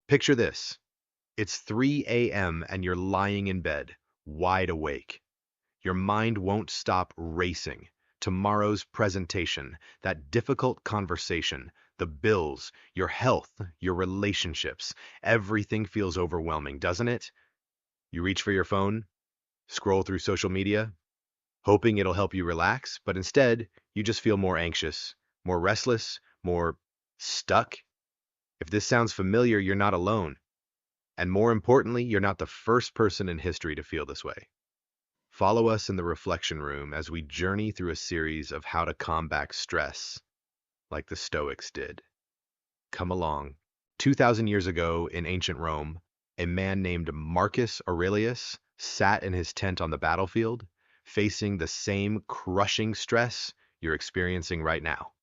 Picture this. It's 3 a.m. and you're lying in bed, wide awake. Your mind won't stop racing. Tomorrow's presentation, that difficult conversation, the bills, your health, your relationships, everything feels overwhelming, doesn't it? You reach for your phone, scroll through social media, hoping it'll help you relax, but instead, you just feel more anxious, more restless, more stuck. If this sounds familiar, you're not alone. And more importantly, you're not the first person in history to feel this way. Follow us in the reflection room as we journey through a series of how to combat stress, like the Stoics did. Come along. 2,000 years ago in ancient Rome, a man named Marcus Aurelius sat in his tent on the battlefield, facing the same crushing stress you're experiencing right now.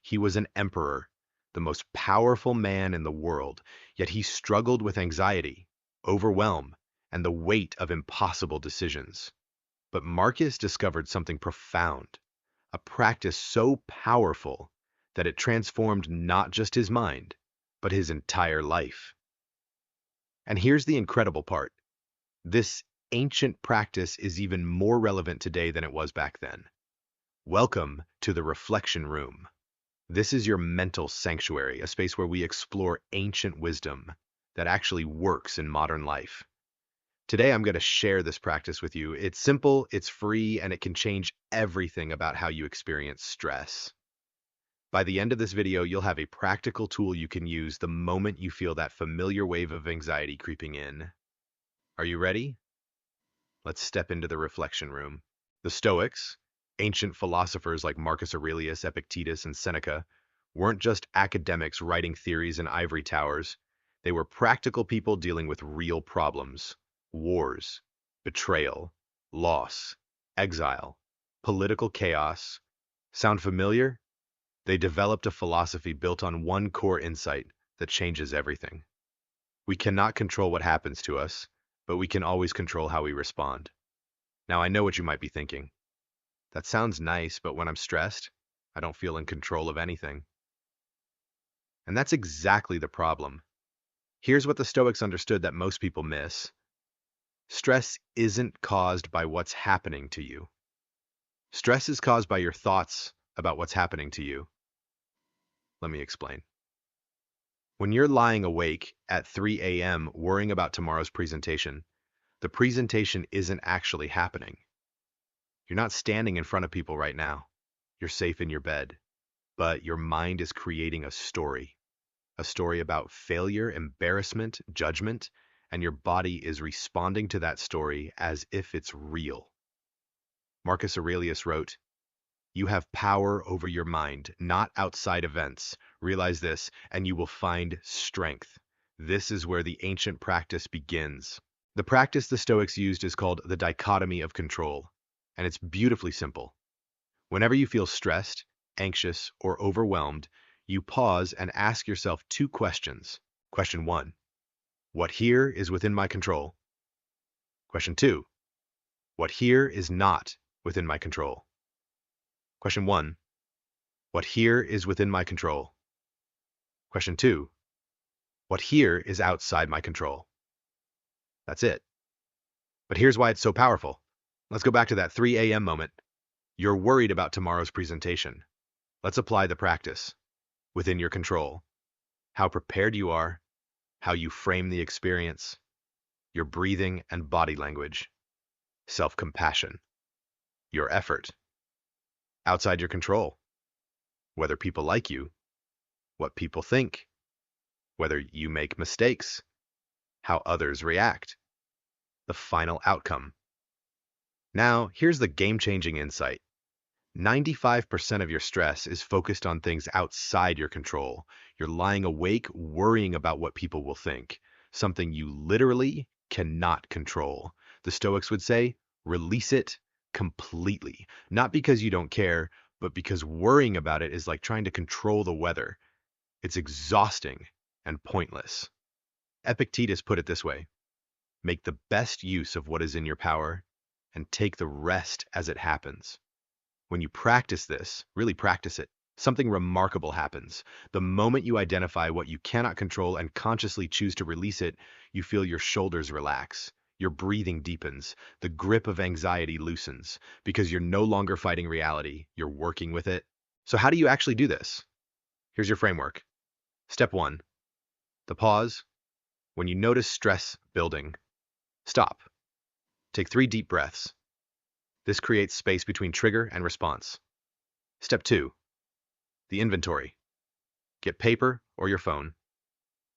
He was an emperor, the most powerful man in the world, yet he struggled with anxiety, overwhelm, and the weight of impossible decisions. But Marcus discovered something profound, a practice so powerful that it transformed not just his mind, but his entire life. And here's the incredible part. This ancient practice is even more relevant today than it was back then. Welcome to the reflection room. This is your mental sanctuary, a space where we explore ancient wisdom that actually works in modern life. Today, I'm going to share this practice with you. It's simple, it's free, and it can change everything about how you experience stress. By the end of this video, you'll have a practical tool you can use the moment you feel that familiar wave of anxiety creeping in. Are you ready? Let's step into the reflection room. The Stoics, ancient philosophers like Marcus Aurelius, Epictetus, and Seneca, weren't just academics writing theories in ivory towers. They were practical people dealing with real problems. Wars, betrayal, loss, exile, political chaos. Sound familiar? They developed a philosophy built on one core insight that changes everything. We cannot control what happens to us, but we can always control how we respond. Now, I know what you might be thinking. That sounds nice, but when I'm stressed, I don't feel in control of anything. And that's exactly the problem. Here's what the Stoics understood that most people miss. Stress isn't caused by what's happening to you. Stress is caused by your thoughts about what's happening to you. Let me explain. When you're lying awake at 3 a.m. worrying about tomorrow's presentation, the presentation isn't actually happening. You're not standing in front of people right now. You're safe in your bed. But your mind is creating a story about failure, embarrassment, judgment, and your body is responding to that story as if it's real. Marcus Aurelius wrote, "You have power over your mind, not outside events. Realize this, and you will find strength." This is where the ancient practice begins. The practice the Stoics used is called the Dichotomy of Control, and it's beautifully simple. Whenever you feel stressed, anxious, or overwhelmed, you pause and ask yourself two questions. Question 1, what here is within my control? Question 2, what here is not within my control? Question 1, what here is within my control? Question 2, what here is outside my control? That's it. But here's why it's so powerful. Let's go back to that 3 a.m. moment. You're worried about tomorrow's presentation. Let's apply the practice. Within your control. How prepared you are, how you frame the experience, your breathing and body language, self-compassion, your effort. Outside your control. Whether people like you, what people think, whether you make mistakes, how others react, the final outcome. Now, here's the game-changing insight. 95% of your stress is focused on things outside your control. You're lying awake worrying about what people will think, something you literally cannot control. The Stoics would say, release it completely. Not because you don't care, but because worrying about it is like trying to control the weather. It's exhausting and pointless. Epictetus put it this way, make the best use of what is in your power and take the rest as it happens. When you practice this, really practice it, something remarkable happens. The moment you identify what you cannot control and consciously choose to release it, you feel your shoulders relax. Your breathing deepens. The grip of anxiety loosens because you're no longer fighting reality. You're working with it. So how do you actually do this? Here's your framework. Step 1. The pause. When you notice stress building, stop. Take 3 deep breaths. This creates space between trigger and response. Step 2. The inventory. Get paper or your phone.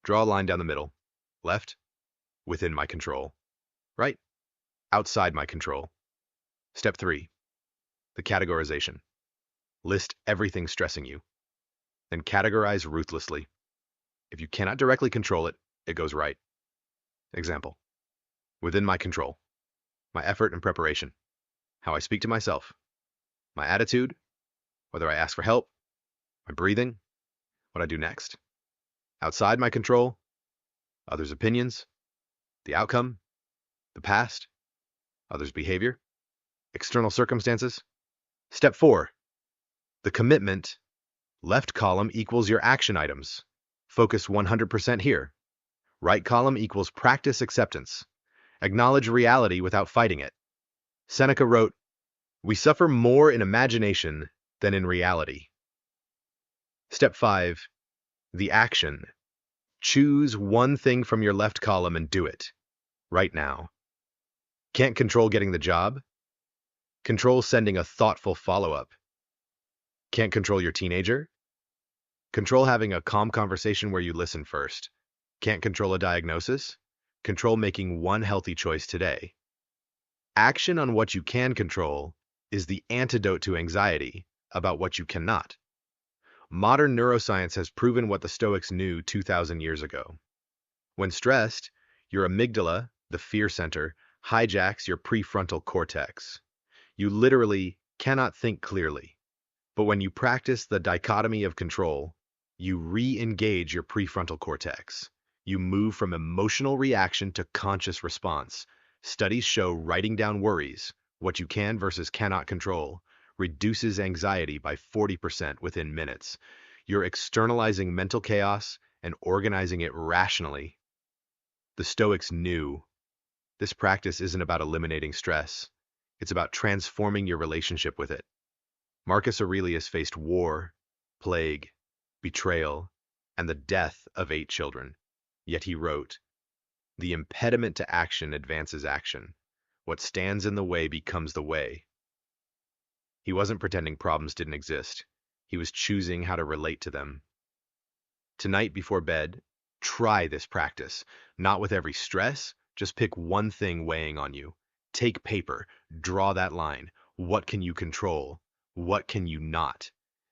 Draw a line down the middle. Left, within my control. Right, outside my control. Step 3. The categorization. List everything stressing you. Then categorize ruthlessly. If you cannot directly control it, it goes right. Example. Within my control. My effort and preparation. How I speak to myself. My attitude. Whether I ask for help. My breathing. What I do next. Outside my control. Others' opinions. The outcome. The past. Others' behavior. External circumstances. Step 4. The commitment. Left column equals your action items. Focus 100% here. Right column equals practice acceptance. Acknowledge reality without fighting it. Seneca wrote, "We suffer more in imagination than in reality." Step 5. The action. Choose one thing from your left column and do it. Right now. Can't control getting the job? Control sending a thoughtful follow-up. Can't control your teenager? Control having a calm conversation where you listen first. Can't control a diagnosis? Control making one healthy choice today. Action on what you can control is the antidote to anxiety about what you cannot. Modern neuroscience has proven what the Stoics knew 2,000 years ago. When stressed, your amygdala, the fear center, hijacks your prefrontal cortex. You literally cannot think clearly. But when you practice the dichotomy of control, you re-engage your prefrontal cortex. You move from emotional reaction to conscious response. Studies show writing down worries, what you can versus cannot control, reduces anxiety by 40% within minutes. You're externalizing mental chaos and organizing it rationally. The Stoics knew this practice isn't about eliminating stress. It's about transforming your relationship with it. Marcus Aurelius faced war, plague, betrayal, and the death of 8 children. Yet he wrote, "The impediment to action advances action. What stands in the way becomes the way." He wasn't pretending problems didn't exist. He was choosing how to relate to them. Tonight before bed, try this practice. Not with every stress, just pick one thing weighing on you. Take paper, draw that line. What can you control? What can you not?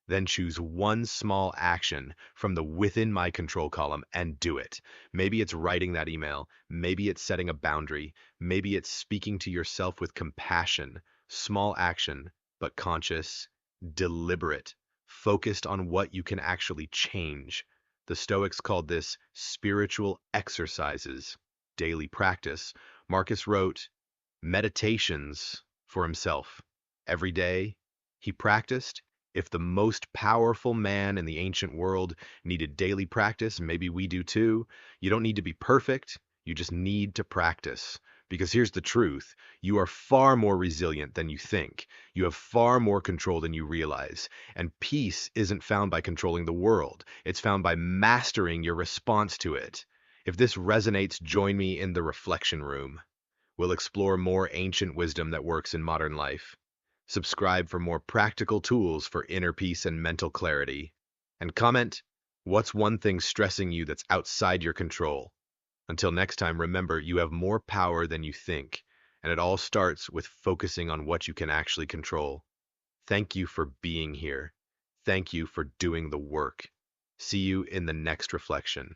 Then choose one small action from the within my control column and do it. Maybe it's writing that email. Maybe it's setting a boundary. Maybe it's speaking to yourself with compassion. Small action, but conscious, deliberate, focused on what you can actually change. The Stoics called this spiritual exercises, daily practice. Marcus wrote meditations for himself. Every day he practiced. If the most powerful man in the ancient world needed daily practice, maybe we do too. You don't need to be perfect. You just need to practice. Because here's the truth. You are far more resilient than you think. You have far more control than you realize. And peace isn't found by controlling the world. It's found by mastering your response to it. If this resonates, join me in the reflection room. We'll explore more ancient wisdom that works in modern life. Subscribe for more practical tools for inner peace and mental clarity. And comment, what's one thing stressing you that's outside your control? Until next time, remember, you have more power than you think, and it all starts with focusing on what you can actually control. Thank you for being here. Thank you for doing the work. See you in the next reflection.